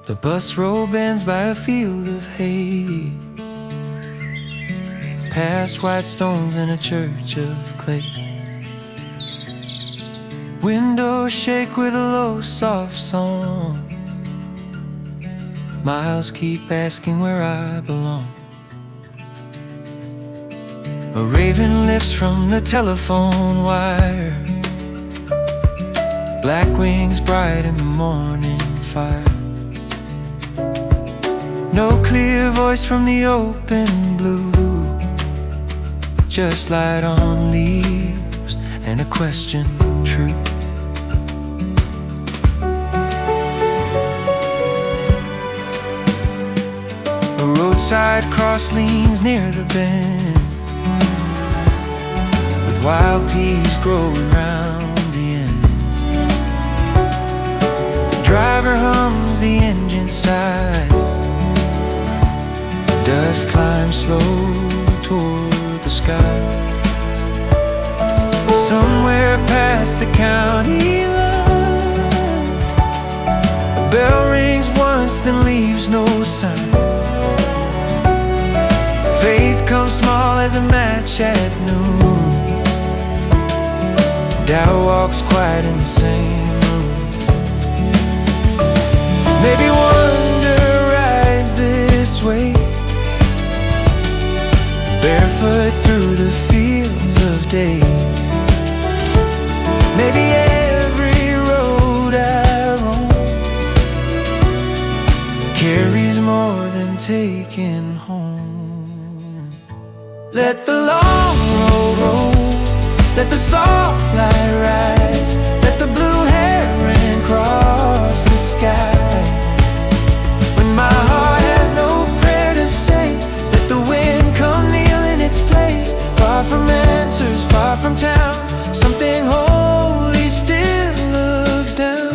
The bus road bends by a field of hay, past white stones and a church of clay. Windows shake with a low, soft song. Miles keep asking where I belong. A raven lifts from the telephone wire, black wings bright in the morning fire. No clear voice from the open blue, just light on leaves and a question true. A roadside cross leans near the bend, with wild peas growing round the end. The driver hums the engine sighs, dust climbs slow toward the skies. Somewhere past the county line, a bell rings once then leaves no sign. Faith comes small as a match at noon. Doubt walks quiet in the same room. Maybe wonder rides this way, barefoot through the fields of day. Maybe every road I roam carries more than taking home. Let the long road roll, let the soft light rise, let the blue heron cross the sky. When my heart has no prayer to say, let the wind come kneel in its place. Far from answers, far from town, something holy still looks down.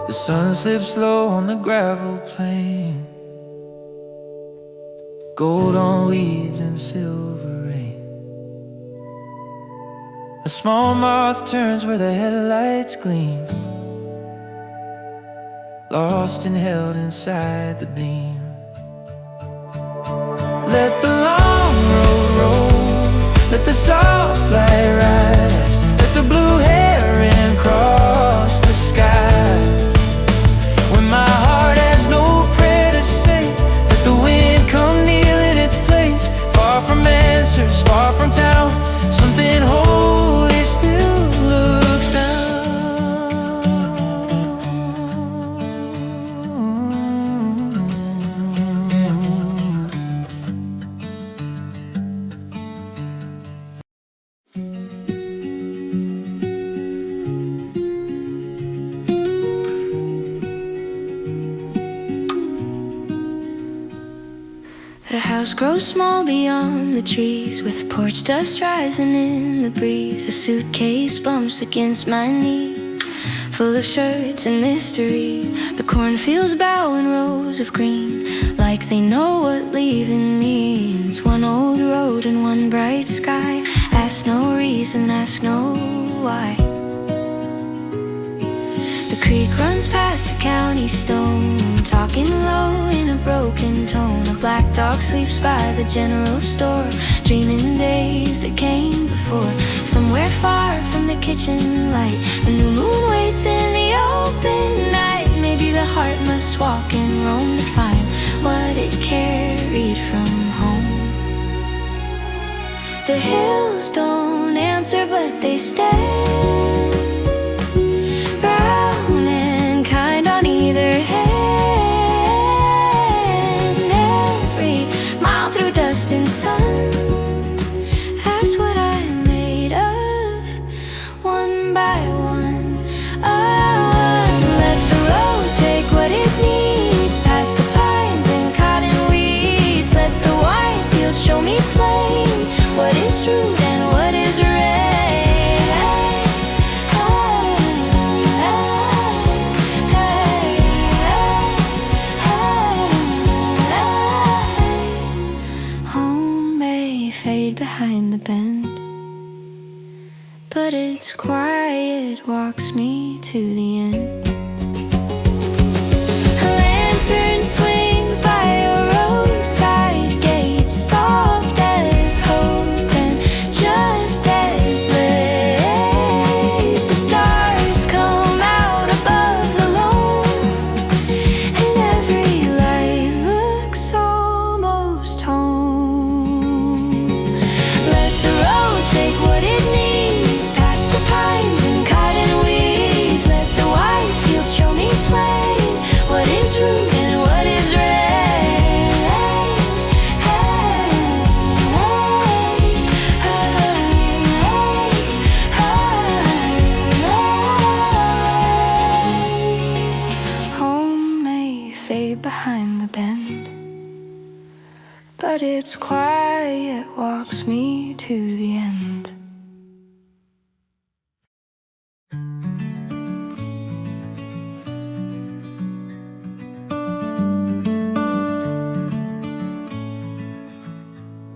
The sun slips low on the gravel plain, gold on weeds and silver rain. A small moth turns where the headlights gleam, lost and held inside the beam. Let the long road roll, let the soft light rise, let the blue heron cross the sky. When my heart has no prayer to say, let the wind come kneel in its place. Far from answers, far from town, something holy still looks down. The house grows small beyond the trees, with porch dust rising in the breeze. A suitcase bumps against my knee, full of shirts and mystery. The cornfields bow in rows of green, like they know what leaving means. One old road and one bright sky. Ask no reason, ask no why. The creek runs past the county stone, talking low in a broken tone. A black dog sleeps by the general store, dreaming days that came before. Somewhere far from the kitchen light, a new moon waits in the open night. Maybe the heart must walk and roam to find what it carried from home. The hills don't answer, but they stand, brown and kind on either hand. Every mile through dust and sun, ask what I'm made of, one by one. Oh, let the road take what it needs, past the pines and cotton weeds. Let the white fields show me plain what is root and what is red. quiet walks me to the end. A lantern swings by a roadside gate, soft as hope and just as late. The stars come out above the lawn, and every light looks almost home. Let the road take what it needs, past the pines and cottonweeds. Let the wide fields show me plain what is root and what is rain. Home may fade behind the bend, but its quiet walks me to the end.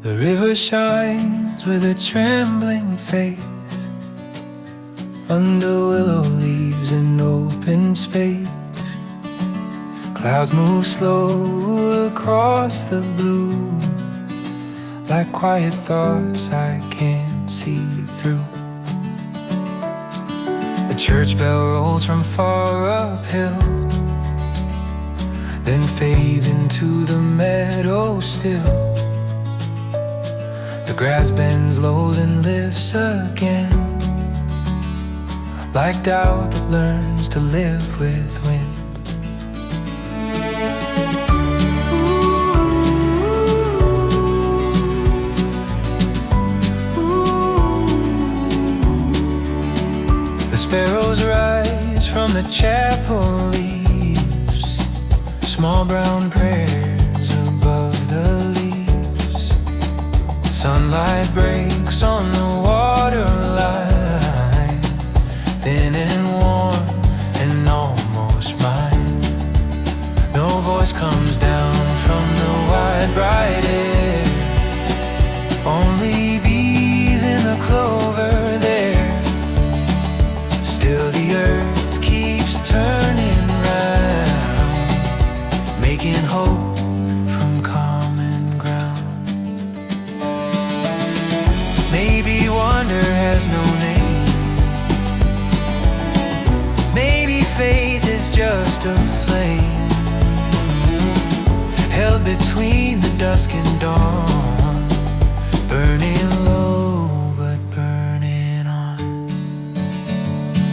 The river shines with a trembling face under willow leaves in open space. Clouds move slow across the blue, like quiet thoughts I can't see through. A church bell rolls from far uphill, then fades into the meadow still. The grass bends low then lifts again, like doubt that learns to live with wind. The sparrows rise from the chapel leaves, small brown prayers above the leaves. Sunlight breaks on the waterline, thin and warm and almost mine. No voice comes down from the wide bright air, only bees in the clover there. Still the earth keeps turning round, making hope from common ground. Maybe wonder has no name, maybe faith is just a flame, held between the dusk and dawn, burning low but burning on.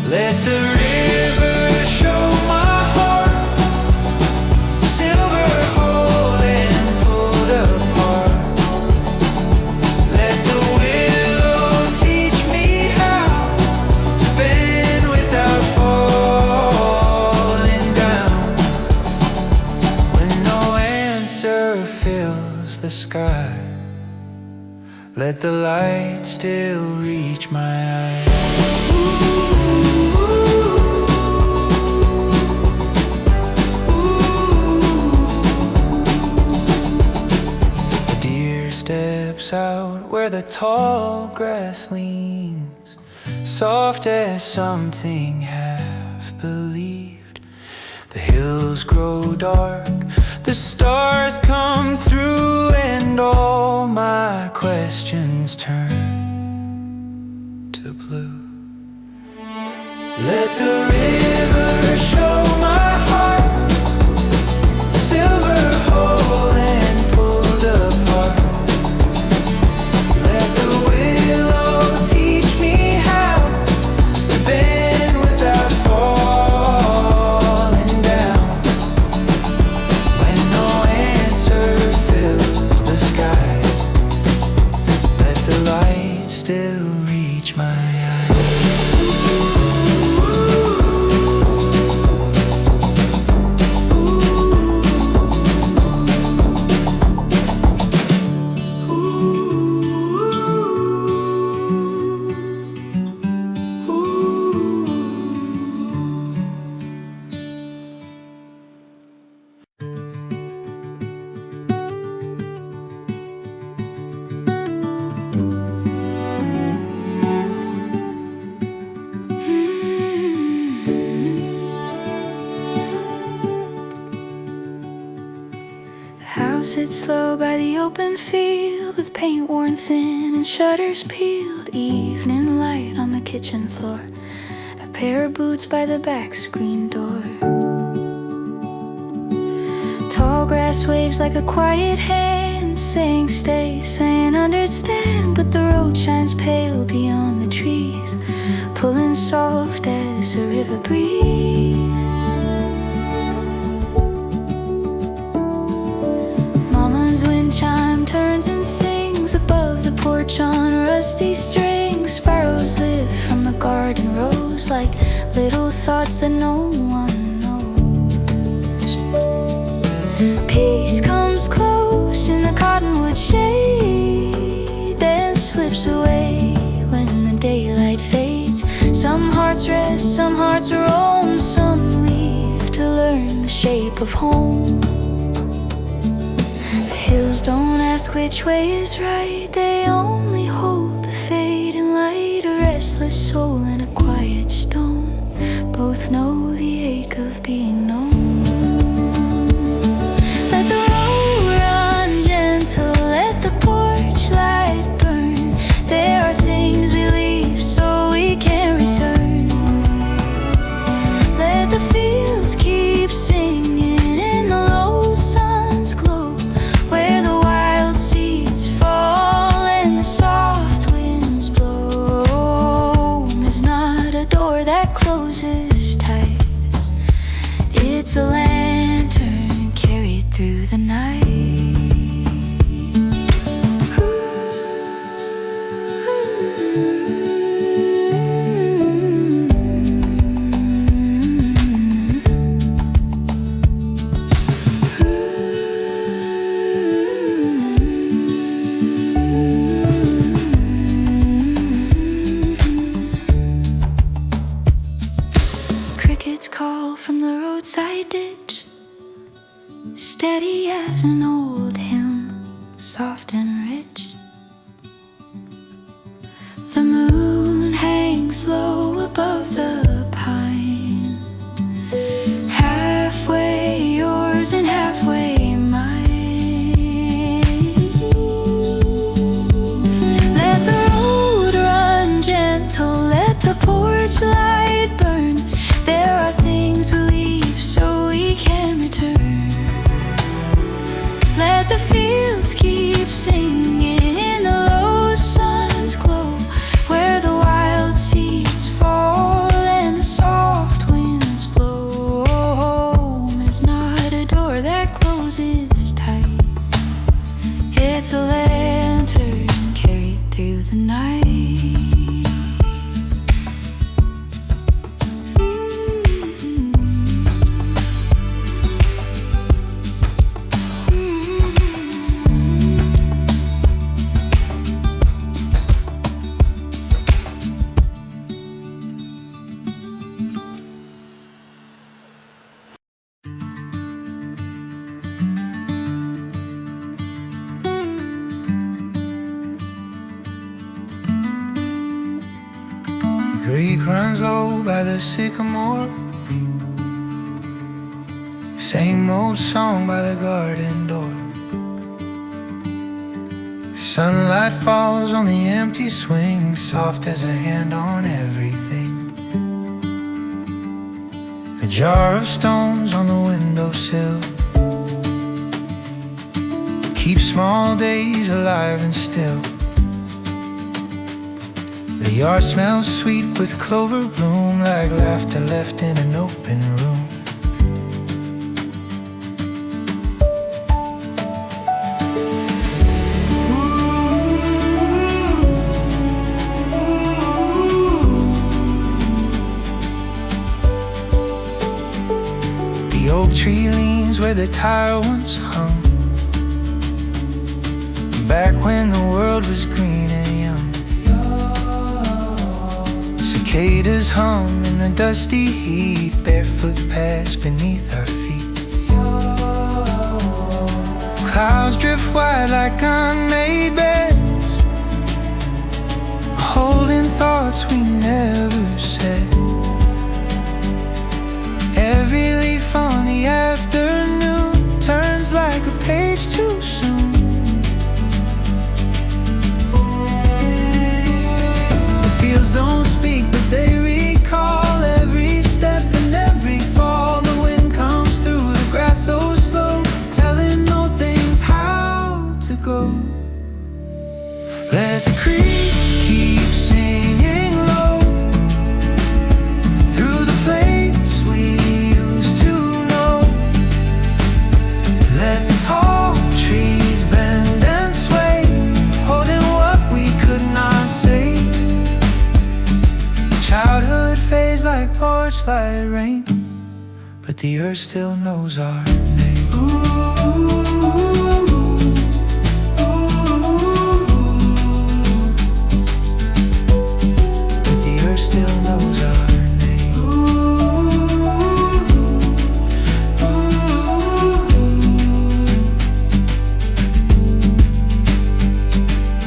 Let the river show my heart, silver whole and pulled apart. Let the willow teach me how to bend without falling down. When no answer fills the sky, let the light still reach my eyes. Steps out where the tall grass leans, soft as something half believed. The hills grow dark, the stars come through, and all my questions turn to blue. Let the river show my heart, silver whole and pulled apart. sit slow by the open field with paint worn thin and shutters peeled. Evening light on the kitchen floor, a pair of boots by the back screen door. Tall grass waves like a quiet hand, saying stay, saying understand. But the road shines pale beyond the trees, pulling soft as a river breeze. Mama's wind chime turns and sings above the porch on rusty strings. Sparrows live from the garden rows like little thoughts that no one knows. Peace comes close in the cottonwood shade, then slips away when the daylight fades. Some hearts rest, some hearts roam, some leave to learn the shape of home. The hills don't ask which way is right, they only hold the fading light. A restless soul and a quiet stone both know the ache of being known. Let the road run gentle, let the porch light burn. There are things we leave so we can return. Let the fields keep singing in the low sun's glow, where the wild seeds fall and the soft winds blow. Home is not a door that closes tight, it's a lantern carried through the night. Crickets call from the roadside ditch, steady as an old hymn, soft and rich. The moon hangs low above the pine, halfway yours and halfway mine. Let the road run gentle, let the porch light burn. There are things we leave so we can return. Let the fields keep singing in the low sun's glow, where the wild seeds fall and the soft winds blow. Home is not a door that closes tight, it's a lantern carried through the night. The creek runs low by the sycamore, same old song by the garden door. Sunlight falls on the empty swing, soft as a hand on everything. A jar of stones on the windowsill keeps small days alive and still. The yard smells sweet with clover bloom, like laughter left in an open room. The oak tree leans where the tire once hung, back when the world was green and young. Cicadas hum in the dusty heat, barefoot paths beneath our feet. Clouds drift wide like unmade beds, holding thoughts we never said. Every leaf on the afternoon turns like a page too porch light rain, but the earth still knows our name. But the earth still knows our name.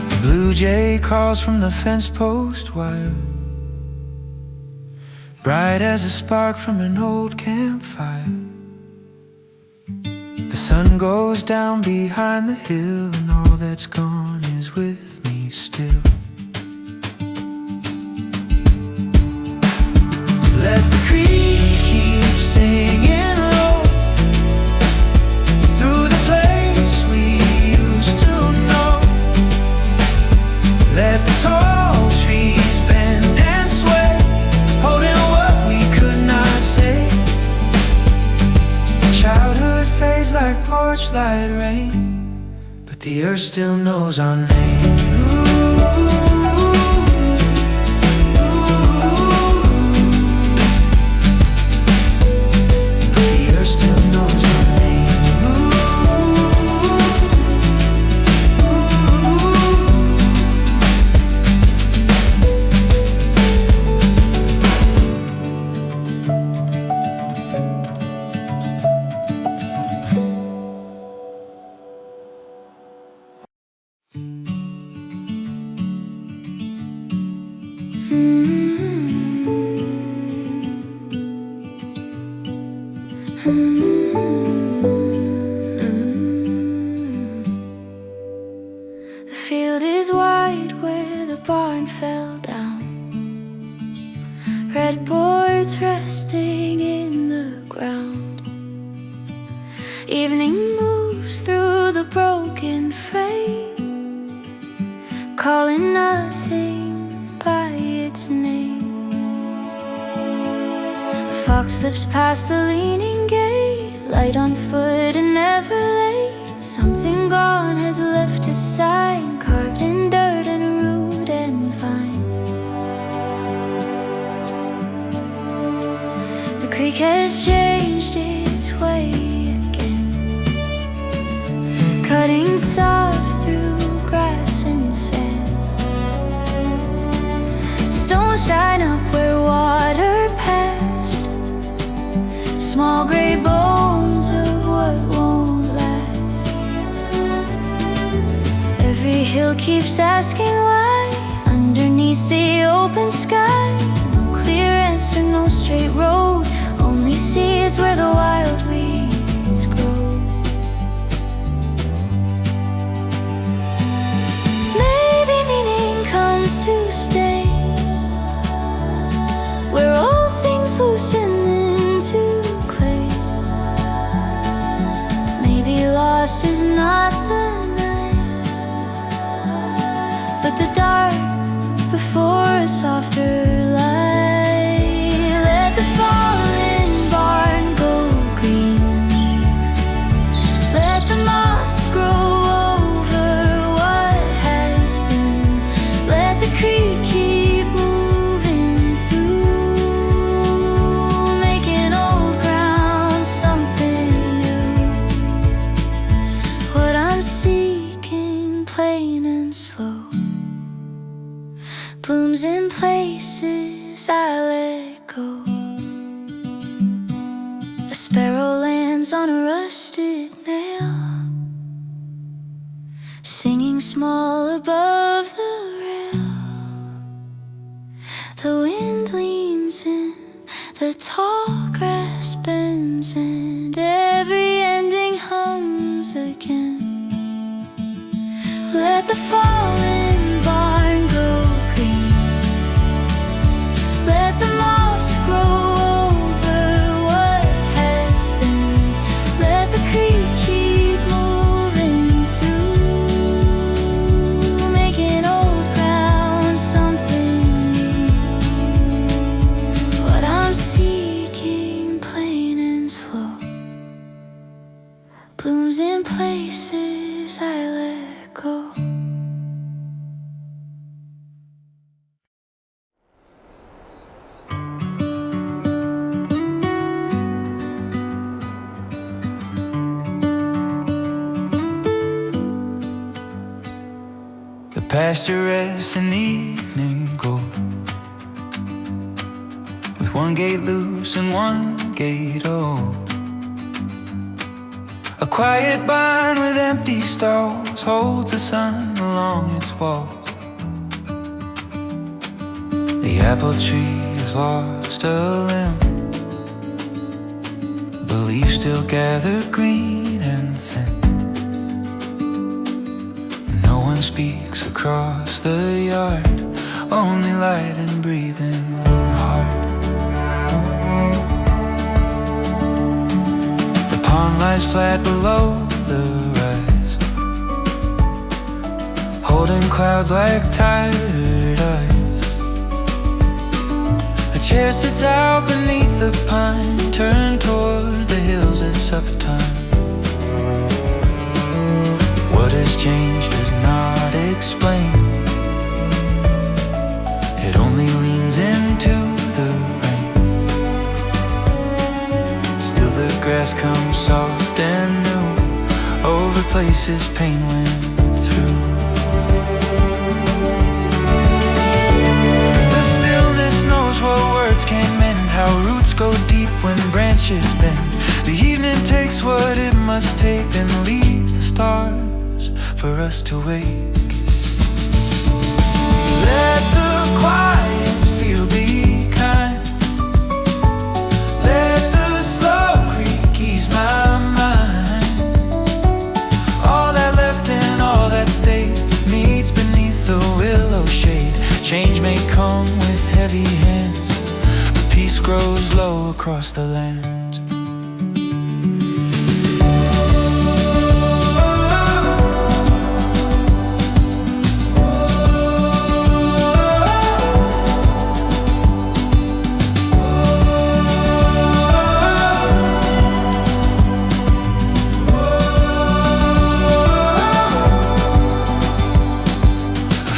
The blue jay calls from the fence post wire, bright as a spark from an old campfire. The sun goes down behind the hill, and all that's gone is with me still. Let the creek keep singing low through the place we used to know. Let the tall trees bend and sway, holding what we could not say. Childhood fades like porch light rain, but the earth still knows our name. But the earth still knows our name. The field is wide where the barn fell down, red boards resting in the ground. Evening moves through the broken frame, calling nothing by its name. A fox slips past the leaning gate, light on foot and never late. Something gone has left a sign, carved in dirt and root and vine. The creek has changed its way again, cutting soft through grass and sand. Stones shine up where water passed, small gray bones of what won't last. Every hill keeps asking why, underneath the open sky. No clear answer, no straight road, only seeds where the wild weeds grow. Maybe meaning comes to stay, where all things loosen into clay. Maybe loss is not the night, but the dark before a softer light. Let the fallen barn go green, let the moss grow over what has been. Let the creek keep moving through, making old ground something new. What I'm seeking, plain and slow, blooms in places I let go. A sparrow lands on a rusted nail, singing small above the rail. The wind leans in, the tall grass bends, and every ending hums again. Let the fallen barn go green, let the moss grow over what has been. Let the creek keep moving through, making old ground something new. What I'm seeking pasture rests in evening gold, with one gate loose and one gate old. A quiet barn with empty stalls holds the sun along its walls. The apple tree has lost a limb, but leaves still gather green and thin. No one speaks across the yard, only light and breathing heart. The pond lies flat below the rise, holding clouds like tired eyes. A chair sits out beneath the pine, turned toward the hills at supper time. What has changed does not explain, it only leans into the rain. Still the grass comes soft and new over places pain went through. The stillness knows what words can't mend, how roots go deep when branches bend. The evening takes what it must take, then leaves the stars for us to wake. Let the quiet feel be kind, let the slow creak ease my mind. All that left and all that stayed meets beneath the willow shade. Change may come with heavy hands, but peace grows low across the land.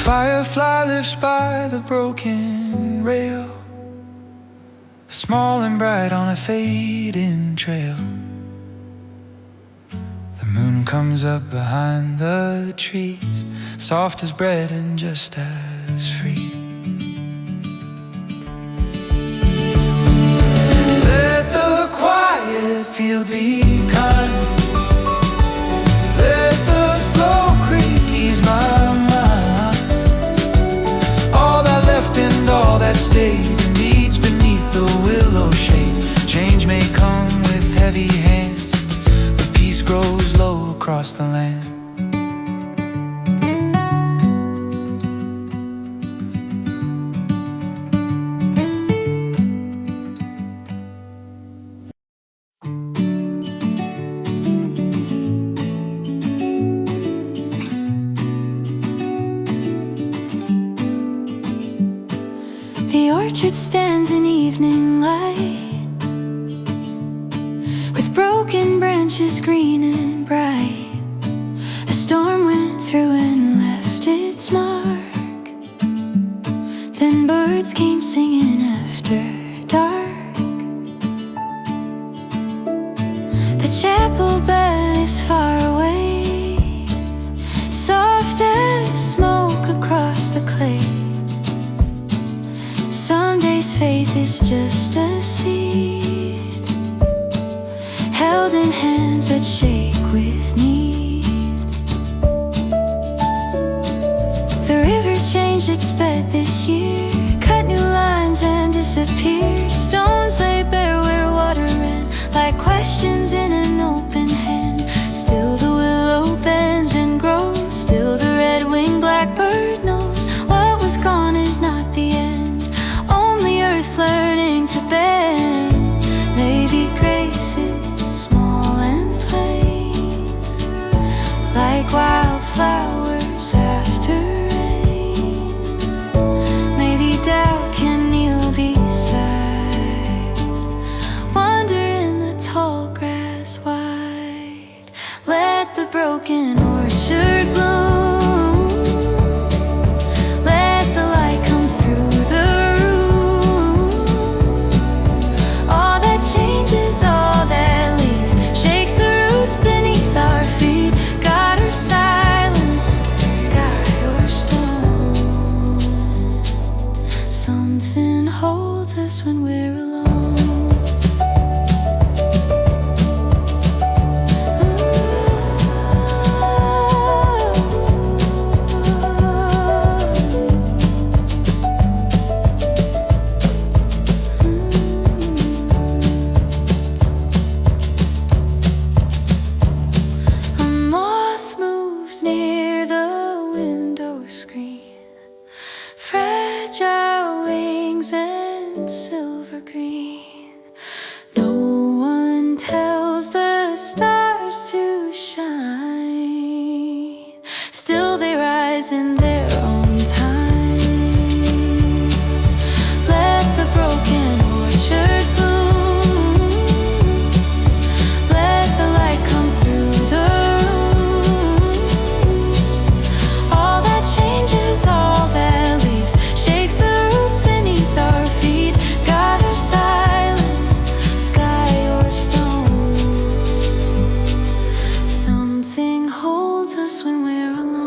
Firefly lifts by the broken rail, small and bright on a fading trail. The moon comes up behind the trees, soft as bread and just as free. Let the quiet field be kind, let the slow creak ease my and all that stayed meets beneath the willow shade. Change may come with heavy hands, but peace grows low across the land. The orchard stands in evening light, with broken branches green and bright. A storm went through and left its mark, then birds came singing after dark. The chapel bell is far away, soft as smoke across the clay. Some days faith is just a seed, held in hands that shake with need. The river changed its bed this year, cut new lines and disappeared. Stones lay bare where water ran, like questions in an open hand. Still the willow bends and grows, still the red-winged blackbird knows what was gone is not the end. Learning to bend, maybe grace is small and plain, like wildflowers after rain. Maybe doubt can kneel beside wonder in the tall grass wide. Let the broken orchard bloom, let the light come through the room. In their own time, let the broken orchard bloom, let the light come through the room. All that changes, all that leaves, shakes the roots beneath our feet. God or silence, sky or stone, something holds us when we're alone.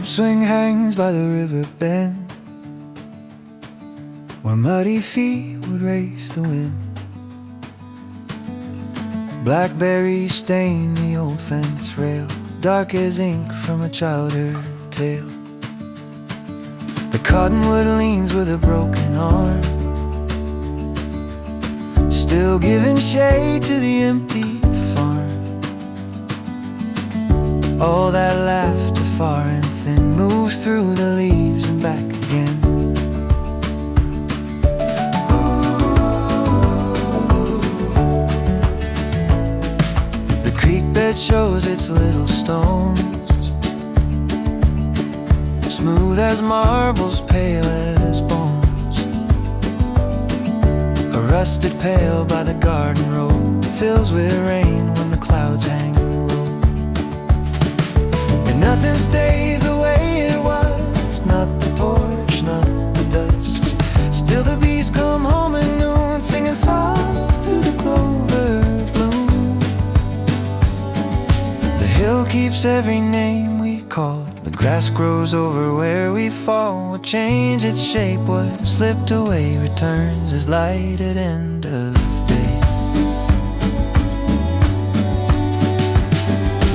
Swing hangs by the river bend, where muddy feet would race the wind. Blackberries stain the old fence rail, dark as ink from a childhood tale. The cottonwood leans with a broken arm, still giving shade to the empty farm. All that laughter far and thin moves through the leaves and back again. The creek bed shows its little stones, smooth as marbles, pale as bones. A rusted pail by the garden road fills with rain when the clouds hang low. And nothing stays the way it was, not the porch, not the dust. Still the bees come home at noon, singing soft through the clover bloom. The hill keeps every name we call, the grass grows over where we fall. What changed its shape, what slipped away returns as light at end of day.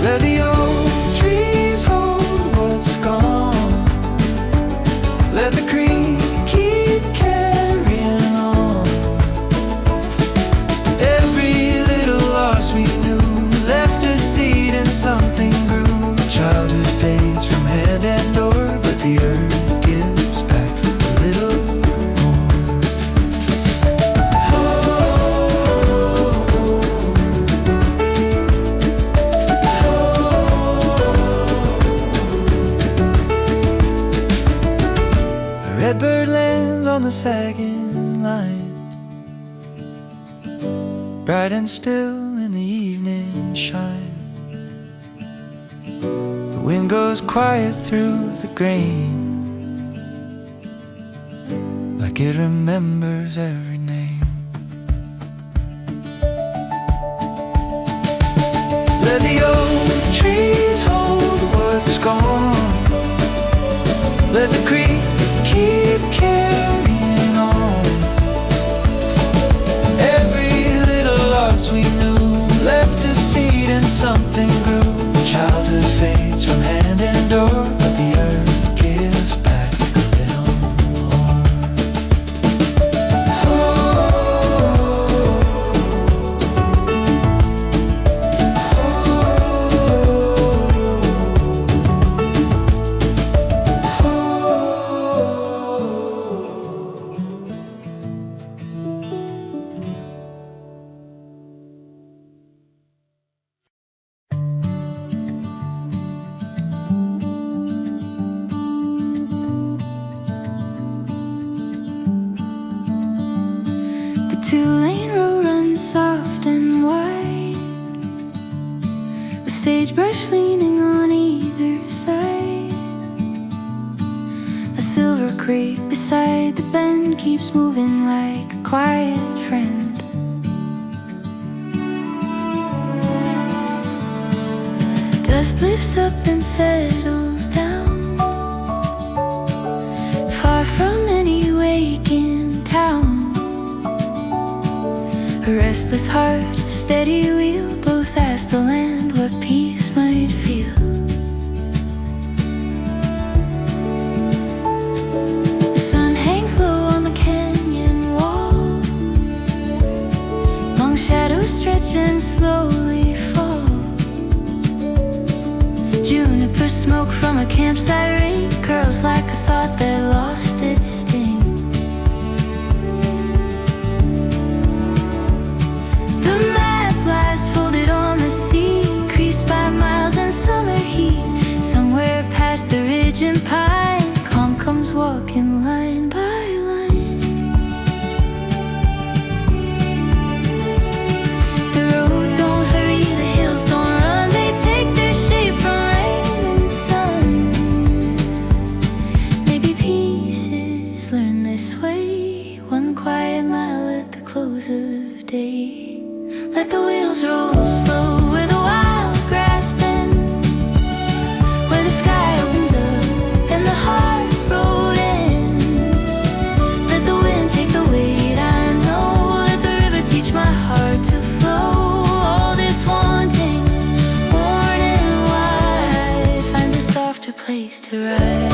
Let the old trees hold what's gone, let the creek keep carrying on. Every little loss we knew left a seed and something grew. Childhood fades from hand and door, but the earth gives back a little more. A redbird lands on the sagging line, bright and still in the evening shine. The wind goes quiet through the grain, like it remembers every name. Let the old trees hold what's gone, let the creek keep carrying on. Every little loss we knew left a seed and something grew. Childhood fades from hand and door, but the earth gives back a little more. sagebrush leaning on either side. A silver crate beside the bend keeps moving like a quiet friend. Dust lifts up and settles down, far from any wake in town. A restless heart, a steady wheel, both ask the land what peace might feel. The sun hangs low on the canyon wall, long shadows stretch and slowly fall. Juniper smoke from a campsite ring curls like a thought that lost its sting. The map lies folded on the sea, creased by miles and summer heat. Somewhere past the ridge and pine, calm comes walking line by line. The road don't hurry, the hills don't run, they take their shape from rain and sun. Maybe peace is learned this way, one quiet mile at the close of day. Let the wheels roll slow where the wild grass bends, where the sky opens up and the hard road ends. Let the wind take the weight, I know. Let the river teach my heart to flow. All this wanting, worn and wide, finds a softer place to ride.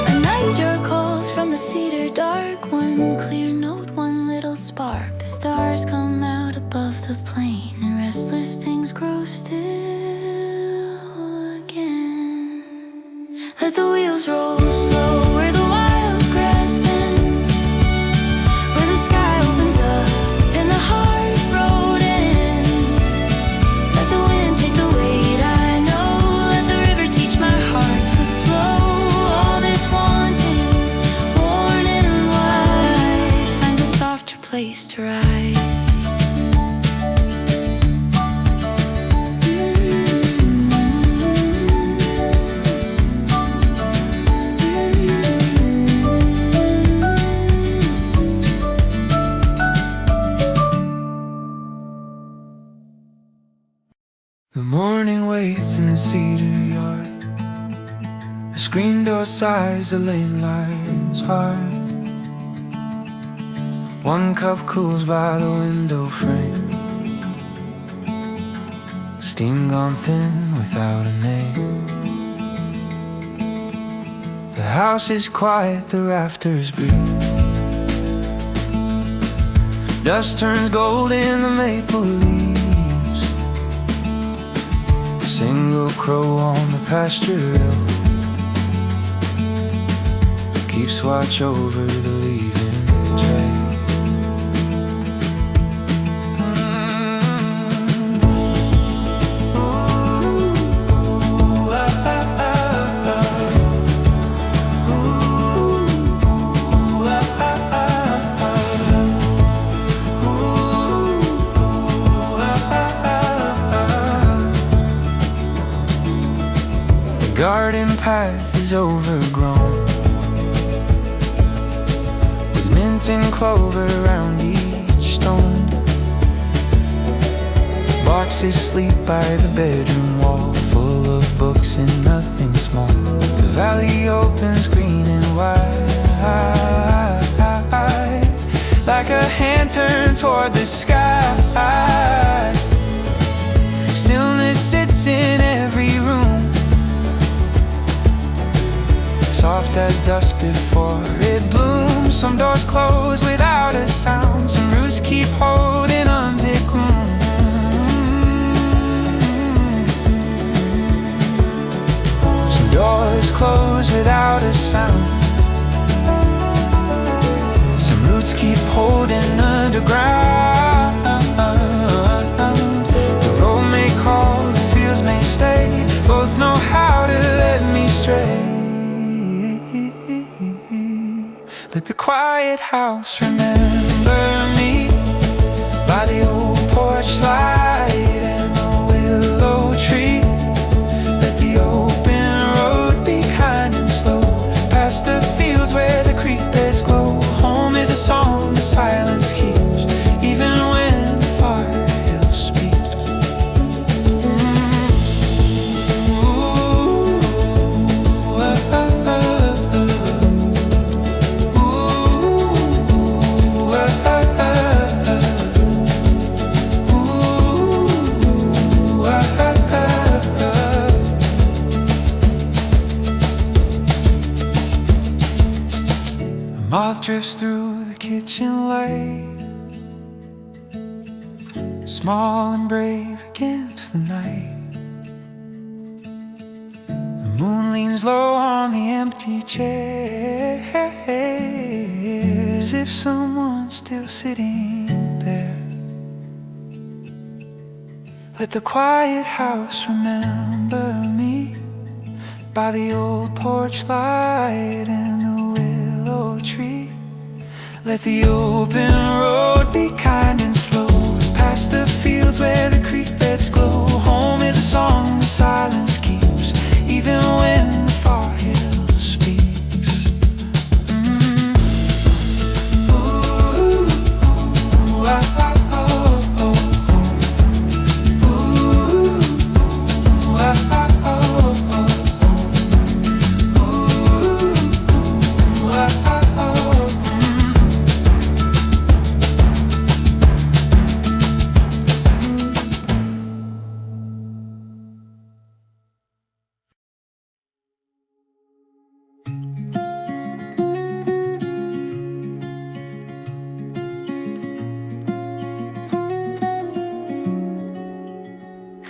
A nightjar calls from the cedar dark, one clear note, one little spark. The stars come out above the plain, and restless things grow still again. Let the wheels roll slow where the wild grass bends, where the sky opens up and the hard road ends. Let the wind take the weight, I know. Let the river teach my heart to flow. All this wanting, worn and wide, finds a softer place to ride. The morning waits in the cedar yard, the screen door sighs, the lane lies hard. One cup cools by the window frame, steam gone thin without a name. The house is quiet, the rafters breathe, dust turns gold in the maple leaves. A single crow on the pasture hill keeps watch over the leaving trail. Garden path is overgrown with mint and clover around each stone. Boxes sleep by the bedroom wall, full of books and nothing small. The valley opens green and wide, like a hand turned toward the sky. Stillness sits in every room, soft as dust before it blooms. Some doors close without a sound, some roots keep holding unpicked room. Some doors close without a sound, some roots keep holding underground. quiet house, remember me by the old porch light and the willow tree. Let the open road be kind and slow, past the fields where the creek beds glow. Home is a song the silence keeps, even when the far hills speak. Moth drifts through the kitchen light, small and brave against the night. The moon leans low on the empty chairs, as if someone's still sitting there. Let the quiet house remember me by the old porch light and the willow tree. Let the open road be kind and slow, past the fields where the creek beds glow. Home is a song the silence keeps, even when the far hill speaks. Ooh, ah, ah, oh, oh, oh. Ooh, ah, ah, oh, oh.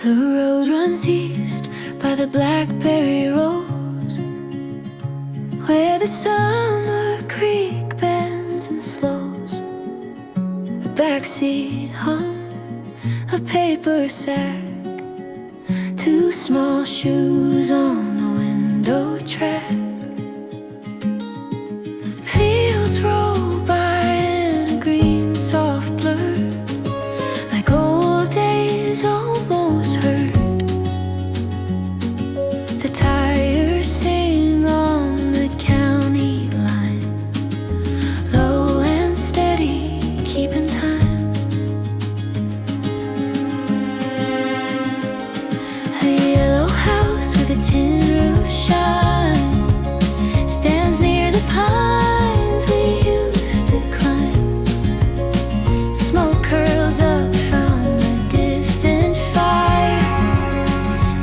The road runs east by the blackberry rows, where the summer creek bends and slows. The backseat hum a paper sack, two small shoes on the window track. Fields roll by in a green soft blur, like old days almost heard. The tires sing on the county line, low and steady, keeping time. A yellow house with a tin roof shine stands near the pines we used to climb. Smoke curls up from a distant fire,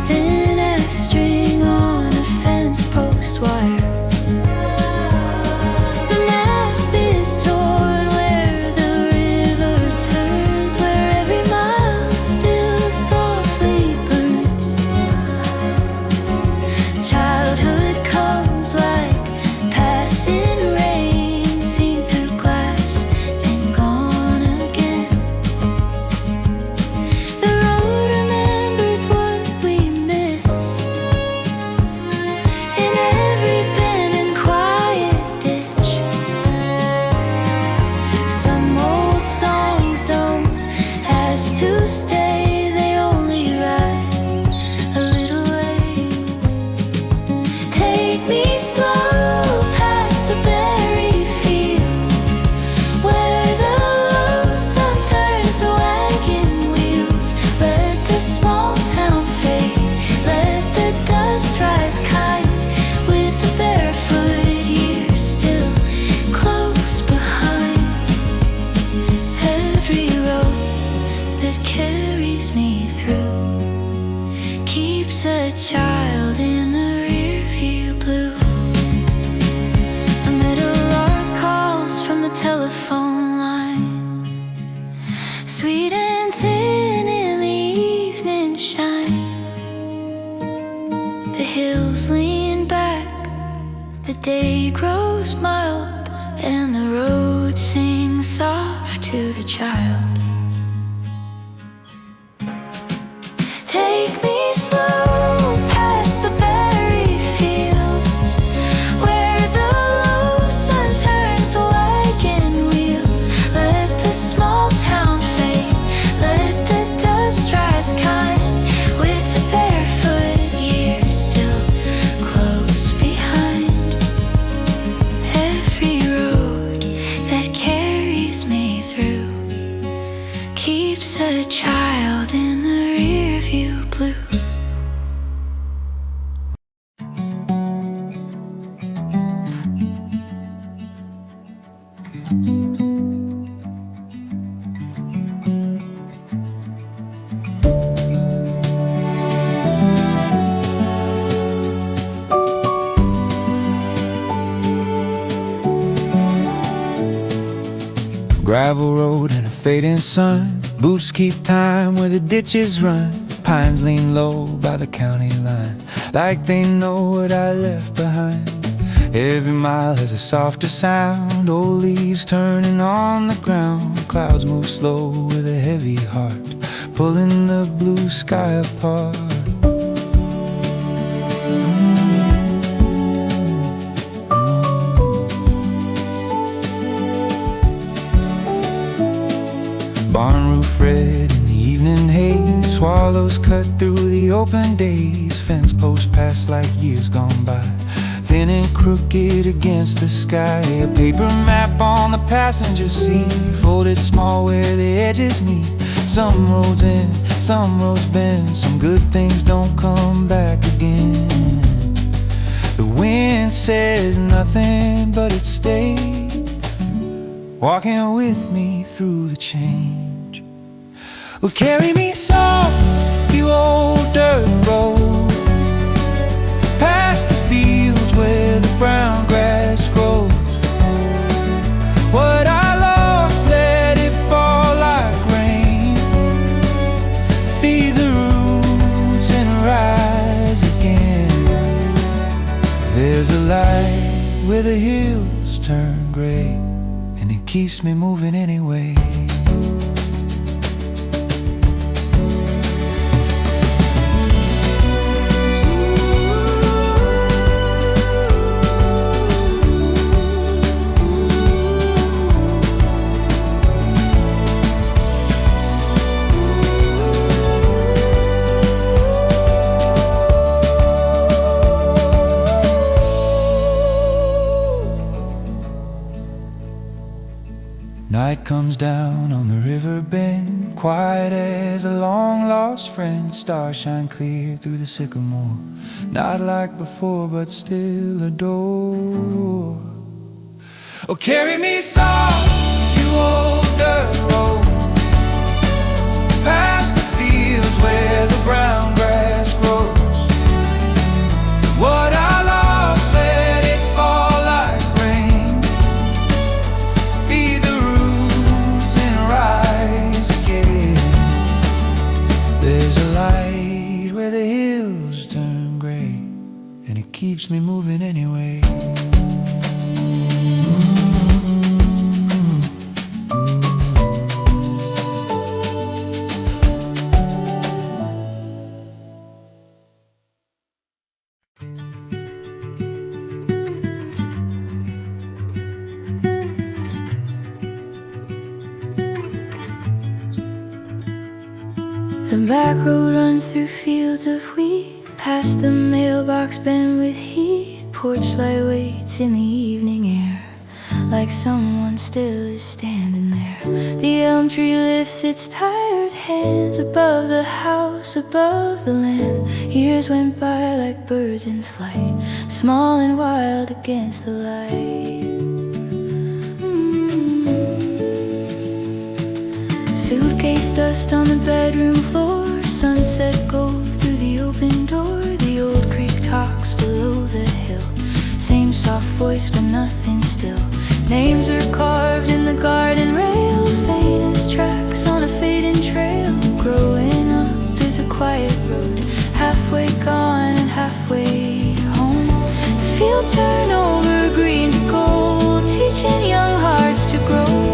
thin as string on a fence post wire. The map is torn where the river turns, where every mile still softly burns. Childhood comes like passing rain, seen through glass, then gone again. The road remembers what we miss, in every bend and quiet ditch. Some old songs don't ask to stay, they only ride a little way. Take me slow past the berry fields, where the low sun turns the wagon wheels. Let the small town fade, let the dust rise kind, with the barefoot years still close behind. Every road that carries me through keeps a child in the rearview blue. A meadowlark calls from the telephone line, sweet and thin in the evening shine. The hills lean back, the day grows mild, and the road sings soft to the child. Take me slow past the berry fields, where the low sun turns the was a child in the rearview blue. Gravel road and a fading sun. Boots keep time where the ditches run. Pines lean low by the county line, like they know what I left behind. Every mile has a softer sound. Old leaves turning on the ground. Clouds move slow with a heavy heart, pulling the blue sky apart. Barn roof red in the evening haze. Swallows cut through the open days. Fence posts pass like years gone by, thin and crooked against the sky. A paper map on the passenger seat, folded small where the edges meet. Some roads end, some roads bend. Some good things don't come back again. The wind says nothing, but it stayed, walking with me through the change. Well, carry me soft, you old dirt road, past the fields where the brown grass grows. What I lost, let it fall like rain. Feed the roots and rise again. There's a light where the hills turn gray, and it keeps me moving anyway. Night comes down on the river bend, quiet as a long-lost friend. Stars shine clear through the sycamore, not like before, but still a door. Oh, carry me soft, you old dirt road, past the fields where the brown grass grows. What I lost, let it fall like rain. Feed the roots and rise again. There's a light where the hills turn gray, and it keeps me moving anyway. The back road runs through fields of wheat, past the mailbox bent with heat. Porch light waits in the evening air, like someone still is standing there. The elm tree lifts its tired hands above the house, above the land. Years went by like birds in flight, small and wild against the light. Suitcase dust on the bedroom floor, sunset gold through the open door. The old creek talks below the hill, same soft voice but nothing still. Names are carved in the garden rail, faintest tracks on a fading trail. Growing up is a quiet road, halfway gone and halfway home. The fields turn over green to gold, teaching young hearts to grow.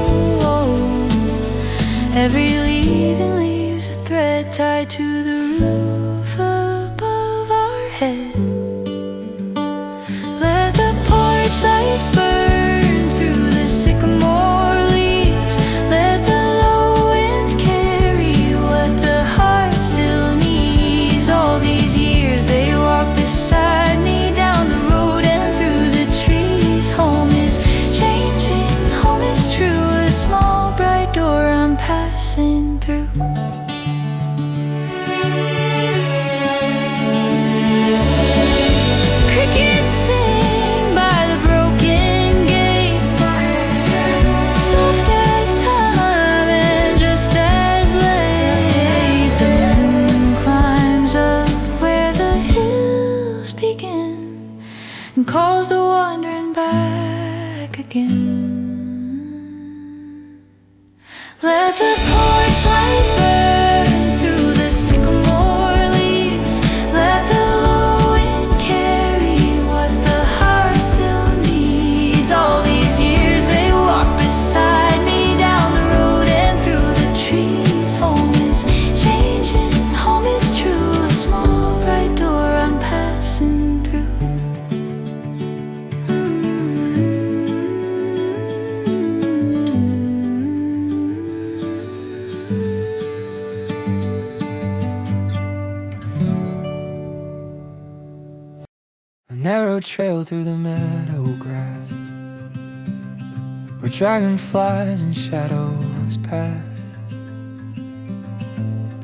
Every leaving leaves a thread tied to the roof above our head. Let the porch light burn through the sycamore leaves. Let the low wind carry what the heart still needs. All these years they walk beside me, down the road and through the trees. Home is changing, home is true. A small bright door unpacked, passing through. Crickets sing by the broken gate, soft as time and just as late. The moon climbs up where the hills begin and calls the wandering back again. Let the porch light burn through the sycamore leaves. Let the low wind carry what the heart still needs. All these years they walk beside me down the road and through the trees. Home is changing, home is true. A small bright door I'm passing through. A narrow trail through the meadow grass, where dragonflies and shadows pass.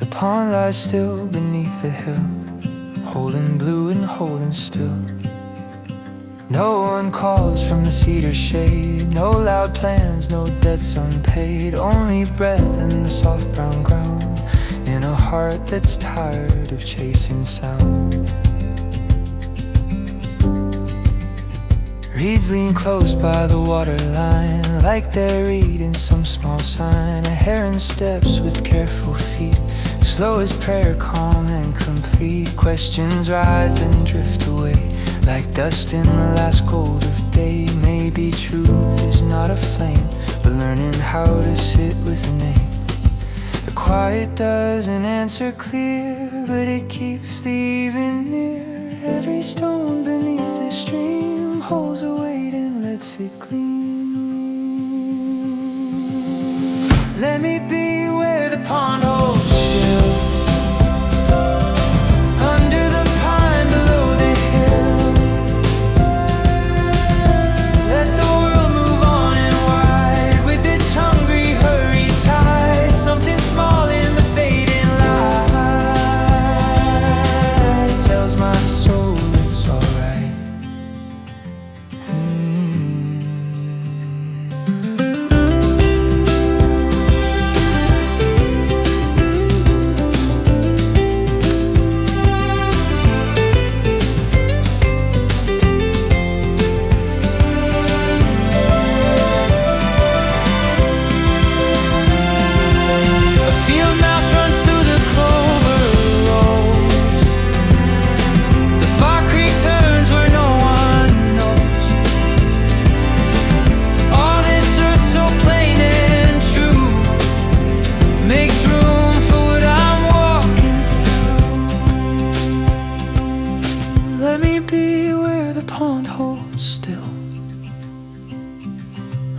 The pond lies still beneath the hill, holding blue and holding still. No one calls from the cedar shade, no loud plans, no debts unpaid. Only breath in the soft brown ground, in a heart that's tired of chasing sound. Reeds lean close by the waterline, like they're reading some small sign. A heron steps with careful feet, slow as prayer, calm and complete. Questions rise and drift away, like dust in the last gold of day. Maybe truth is not a flame, but learning how to sit with a name. The quiet doesn't answer clear, but it keeps the even near. Every stone beneath the stream holds a weight and lets it gleam. Let me be where the pond holds still, under the pine below the hill. Let the world move on and wide, with its hungry hurry tide. Something small in the fading light tells my soul it's alright. A field mouse runs through the clover rows. The far creek turns where no one knows. All this earth so plain and true makes room for what I'm walking through. Let me be where the pond holds still,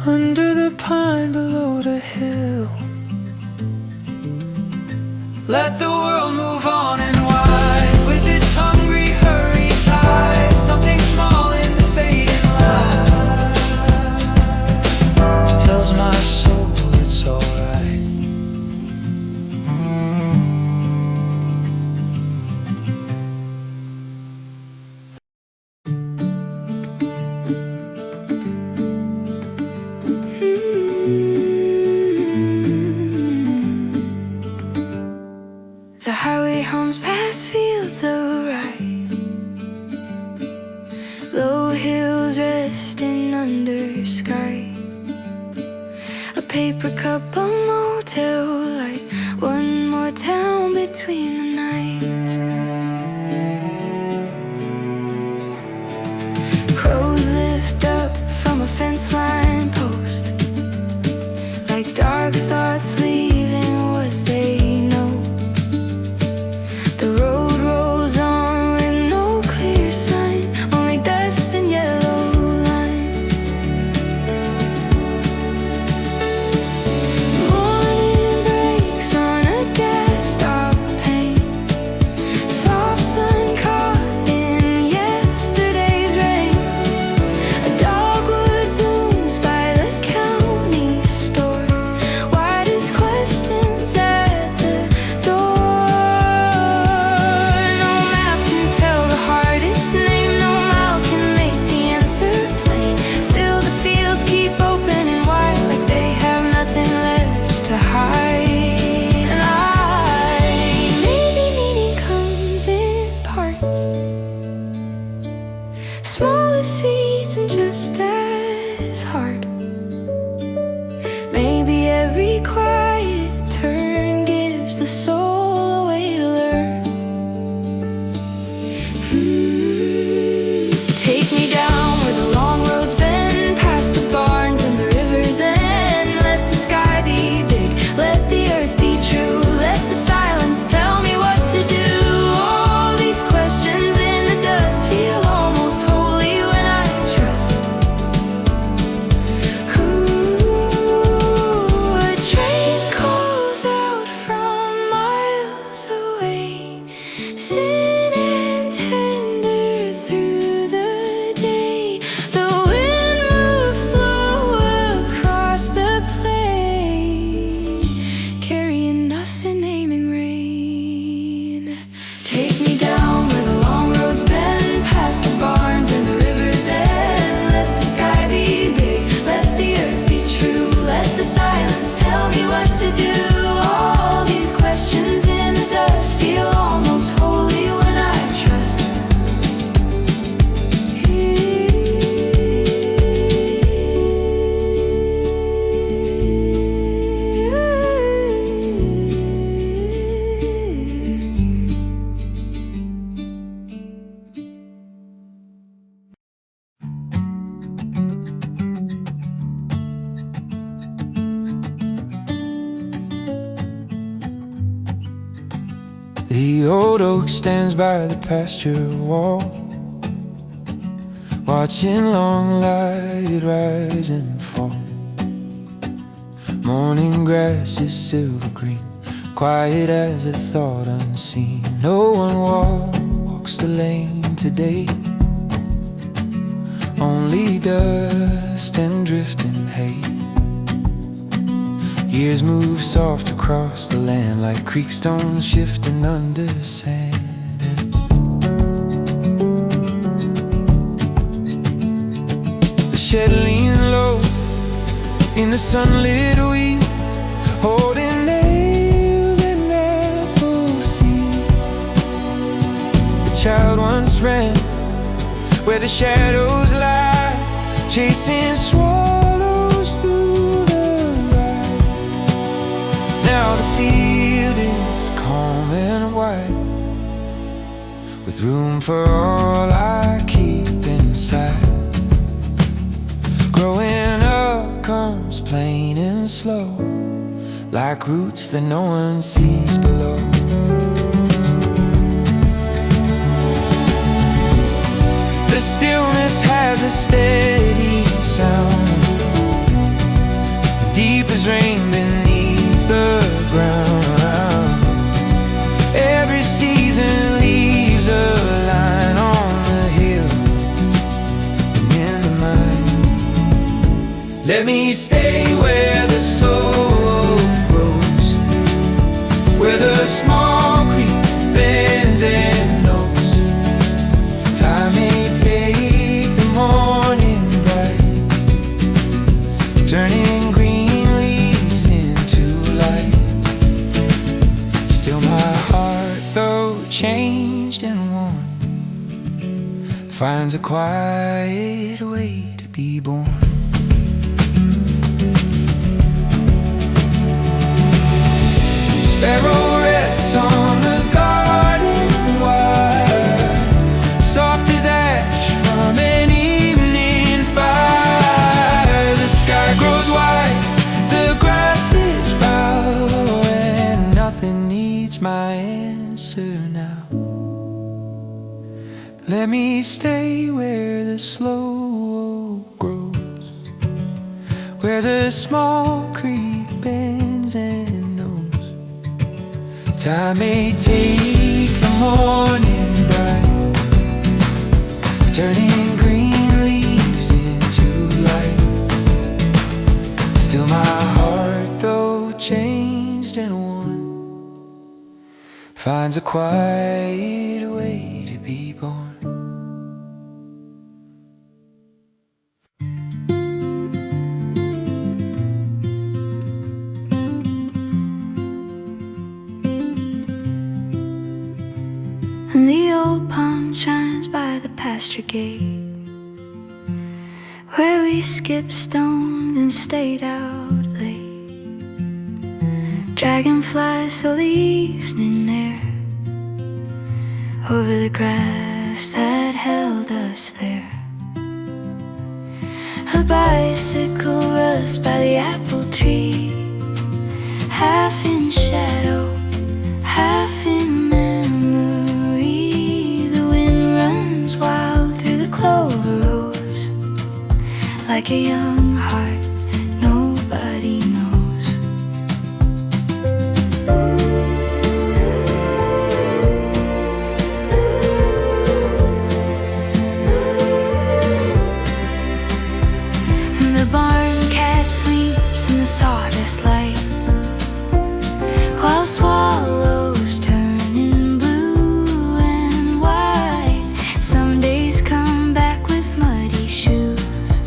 under the pine below the hill. Let the world move on and wide, with its hungry hurry tide. Something small in the fading light tells my soul it's alright. The highway hums past fields of rye, low hills resting under sky. A paper cup, a motel light, one more town between the nights. Crows lift up from a fence line post, like dark thoughts leaving what they know. The road rolls on with no clear sign, only dust and yellow lines. Morning breaks on a gas stop pane, soft sun caught in yesterday's rain. A dogwood blooms by the county store, The old oak stands by the pasture wall, watching long light rise and fall. Morning grass is silver green, quiet as a thought unseen. No one walks the lane today, only dust and drifting hay. Years move soft across the land, like creek stones shifting under sand. The shed leans low in the sunlit weeds, holding nails and apple seeds. The child once ran where the shadows lie, chasing swallows through the ride. Now the field is calm and wide, with room for all I keep inside. Growing up comes plain and slow, like roots that no one sees below. The stillness has a steady sound, deep as rain beneath the ground. Every season leaves a line on the hill and in the mind. Let me stay where the slow grows, where the small creek bends and knows. Time may take the morning bright, turning green leaves into light. Still my heart, though changed and worn, finds a quiet way to be born. Sparrow rests on the garden wire, soft as ash from an evening fire. The sky grows white, the grass is bow, and nothing needs my answer now. Let me stay where the slow grows, where the small creek bends and time may take the morning bright, turning green leaves into light. Still my heart, though changed and worn, finds a quiet way to be born. And the old palm shines by the pasture gate, where we skipped stones and stayed out late. Dragonflies saw the evening air over the grass that held us there. A bicycle rusts by the apple tree, half in shadow, half in memory. The wind runs wild through the clover rows, like a young heart nobody knows. The barn cat sleeps in the sawdust light, while swallows turn in blue and white. Some days come back with muddy shoes,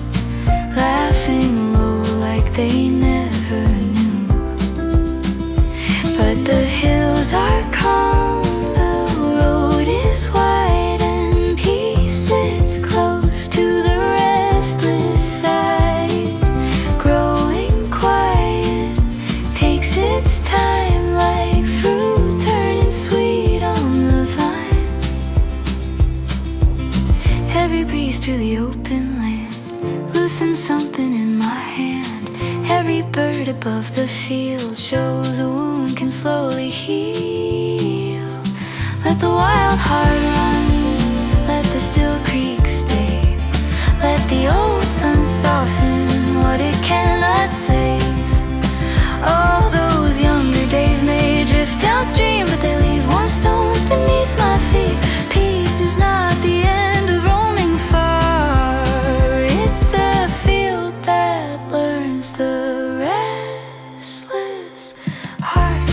laughing low like they never knew. But the hills are calm, the road is wide, and peace sits close to the restless side. Growing quiet takes its time, like fruit turning sweet on the vine. Every breeze through the open land loosens something in my hand. Every bird above the field shows a wound can slowly heal. Let the wild heart run, let the still creek stay. Let the old sun soften what it cannot save. All those younger days may drift downstream, but they leave warm stones beneath my feet. Peace is not the end of roaming far, it's the field that learns the restless heart.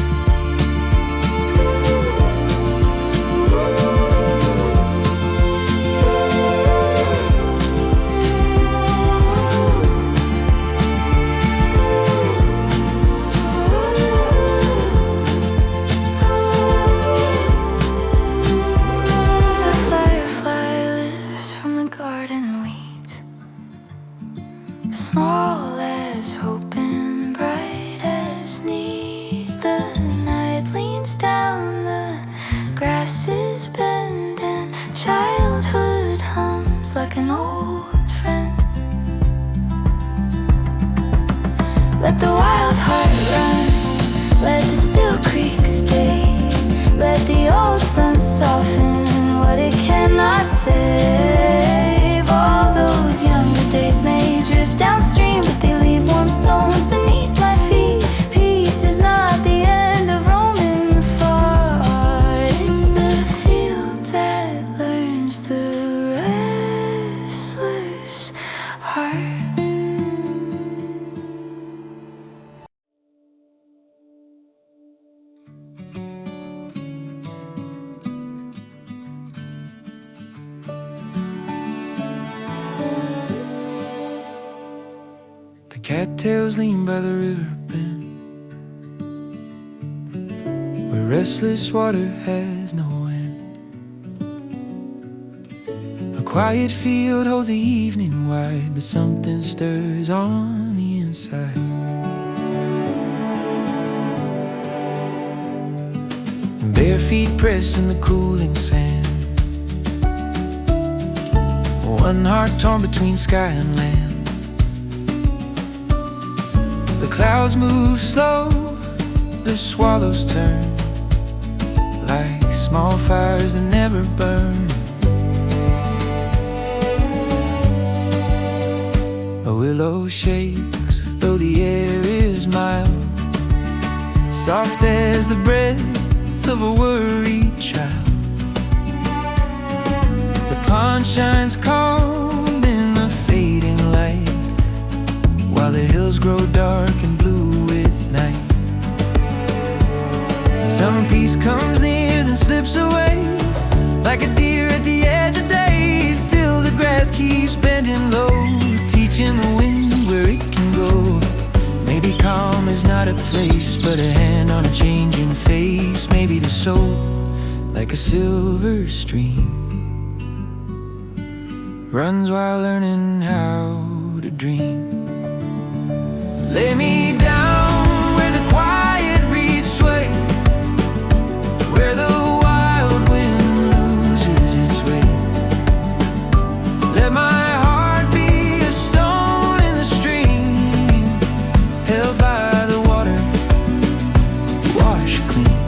Small as hope and bright as need. The night leans down, the grasses bend, and childhood hums like an old friend. Let the wild heart run, let the still creek stay. Let the old sun soften what it cannot save. All those younger days may drift downstream, but they leave warm stones beneath my feet. Peace is not the end of roaming far, it's the field that learns the restless heart. Cattails lean by the river bend, where restless water has no end. A quiet field holds the evening wide, but something stirs on the inside. Bare feet press in the cooling sand, one heart torn between sky and land. The clouds move slow, the swallows turn, like small fires that never burn. A willow shakes, though the air is mild, soft as the breath of a worried child. The pond shines calm in the fading light, while the hills grow dark and blue with night. Some peace comes near, then slips away, like a deer at the edge of day. Still the grass keeps bending low, teaching the wind where it can go. Maybe calm is not a place, but a hand on a changing face. Maybe the soul, like a silver stream, runs while learning how to dream. Lay me down where the quiet reeds sway, where the wild wind loses its way. Let my heart be a stone in the stream, held by the water, washed clean.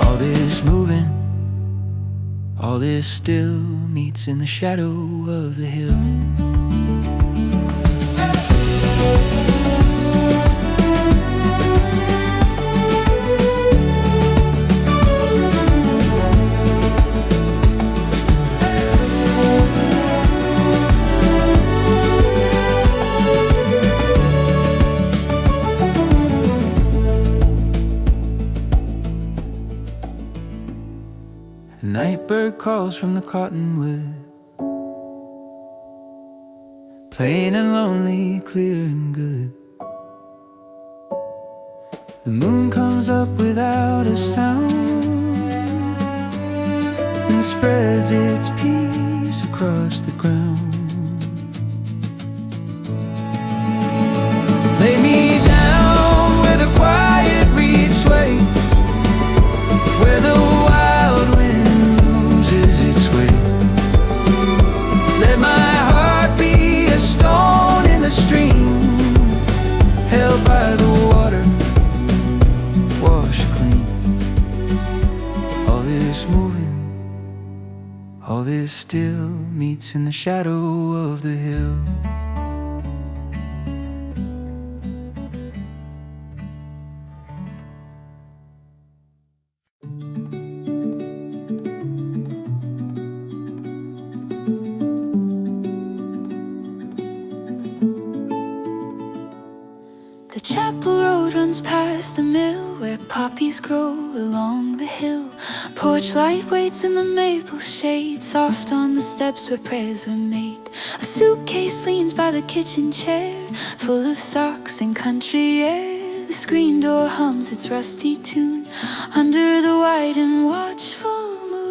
All this moving, all this still meets in the shadow of the hill. A night bird calls from the cottonwood, plain and lonely, clear and good. The moon comes up without a sound and spreads its peace across the ground. Lay me down where the quiet reeds sway, where the wild wind loses its way. Let my heart be a stone in the stream, held by the water, washed clean. meets in the shadow of the hill. The chapel road runs past the mill where poppies grow along the hill. Porch light waits in the maple shade, soft on the steps where prayers were made. A suitcase leans by the kitchen chair, full of socks and country air. The screen door hums its rusty tune under the white and watchful moon.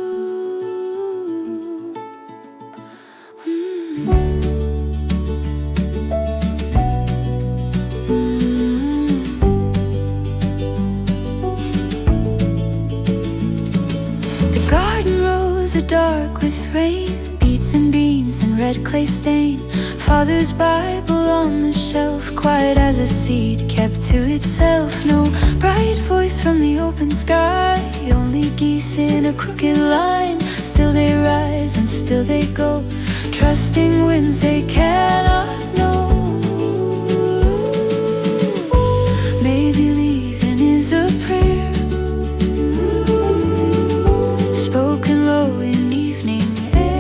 Are dark with rain, beets and beans and red clay stain. Father's Bible on the shelf, quiet as a seed kept to itself. No bright voice from the open sky, only geese in a crooked line. Still they rise and still they go, trusting winds they cannot know. Maybe leaving is a prayer, spoken low in evening air.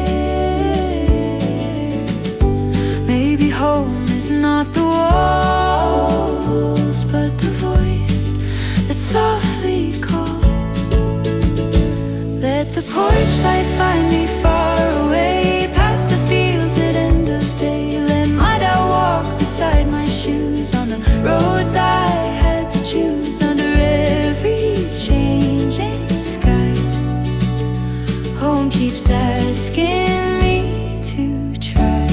Maybe home is not the walls, but the voice that softly calls. Let the porch light find me far away, past the fields at end of day. Might I walk beside my shoes on the roads I had to choose, under every changing sky. Home keeps asking me to try.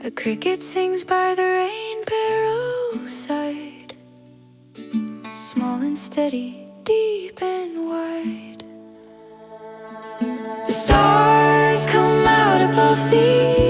A cricket sings by the rain barrel side, small and steady, deep and wide. The stars come out above the